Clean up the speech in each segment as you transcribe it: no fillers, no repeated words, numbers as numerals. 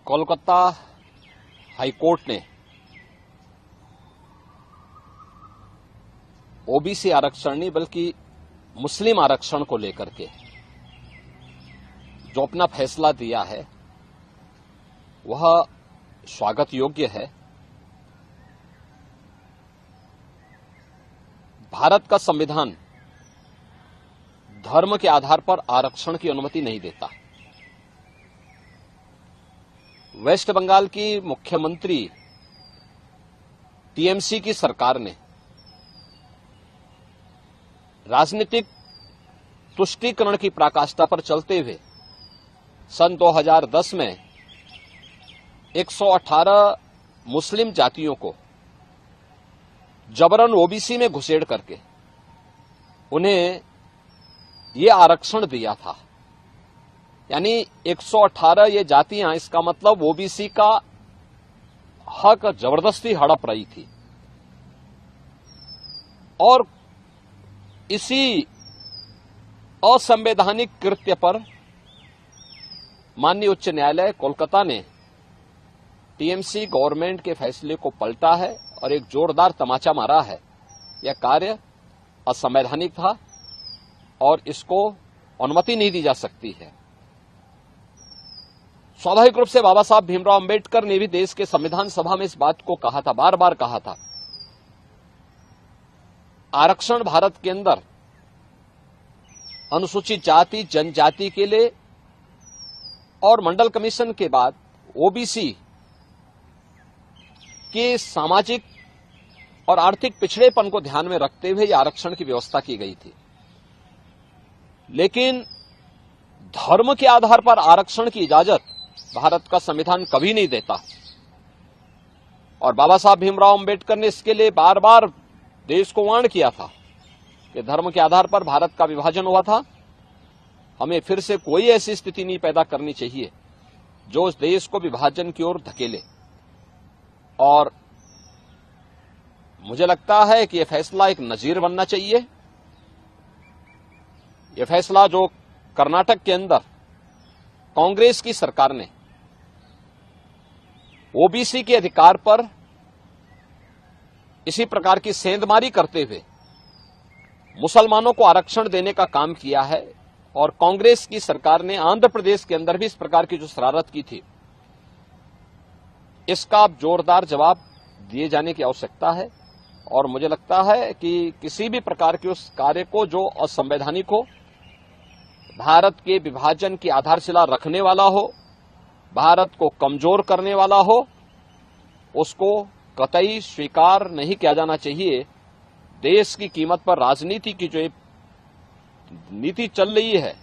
Kolkata high court ने OBC आरक्षण नहीं बल्कि मुस्लिम आरक्षण को लेकर के जो अपना फैसला दिया है वह स्वागत योग्य है। भारत का संविधान धर्म के आधार पर आरक्षण की अनुमति नहीं देता। वेस्ट बंगाल की मुख्यमंत्री टीएमसी की सरकार ने राजनीतिक तुष्टीकरण की पराकाष्ठा पर चलते हुए सन 2010 में 118 मुस्लिम जातियों को जबरन ओबीसी में घुसेड़ करके उन्हें ये आरक्षण दिया था। यानी 118 ये जातियां, इसका मतलब ओबीसी का हक जबरदस्ती हड़प रही थी। और इसी असंवैधानिक कृत्य पर माननीय उच्च न्यायालय कोलकाता ने टीएमसी गवर्नमेंट के फैसले को पलटा है और एक जोरदार तमाचा मारा है। यह कार्य असंवैधानिक था और इसको अनुमति नहीं दी जा सकती है। स्वाभाविक रूप से बाबा साहब भीमराव अंबेडकर ने भी देश के संविधान सभा में इस बात को कहा था, बार बार कहा था। आरक्षण भारत के अंदर अनुसूचित जाति जनजाति के लिए और मंडल कमीशन के बाद ओबीसी के सामाजिक और आर्थिक पिछड़ेपन को ध्यान में रखते हुए यह आरक्षण की व्यवस्था की गई थी। लेकिन धर्म के आधार पर आरक्षण की इजाजत भारत का संविधान कभी नहीं देता। और बाबा साहब भीमराव अंबेडकर ने इसके लिए बार बार देश को वार्न किया था कि धर्म के आधार पर भारत का विभाजन हुआ था। हमें फिर से कोई ऐसी स्थिति नहीं पैदा करनी चाहिए जो इस देश को विभाजन की ओर धकेले। और मुझे लगता है कि यह फैसला एक नजीर बनना चाहिए। यह फैसला जो कर्नाटक के अंदर कांग्रेस की सरकार ने ओबीसी के अधिकार पर इसी प्रकार की सेंधमारी करते हुए मुसलमानों को आरक्षण देने का काम किया है, और कांग्रेस की सरकार ने आंध्र प्रदेश के अंदर भी इस प्रकार की जो शरारत की थी, इसका अब जोरदार जवाब दिए जाने की आवश्यकता है। और मुझे लगता है कि किसी भी प्रकार के उस कार्य को जो असंवैधानिक हो, भारत के विभाजन की आधारशिला रखने वाला हो, भारत को कमजोर करने वाला हो, उसको कतई स्वीकार नहीं किया जाना चाहिए। देश की कीमत पर राजनीति की जो नीति चल रही है,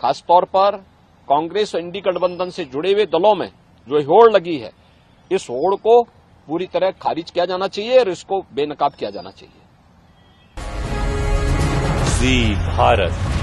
खासतौर पर कांग्रेस और इंडी गठबंधन से जुड़े हुए दलों में जो होड़ लगी है, इस होड़ को पूरी तरह खारिज किया जाना चाहिए और इसको बेनकाब किया जाना चाहिए। जी भारत।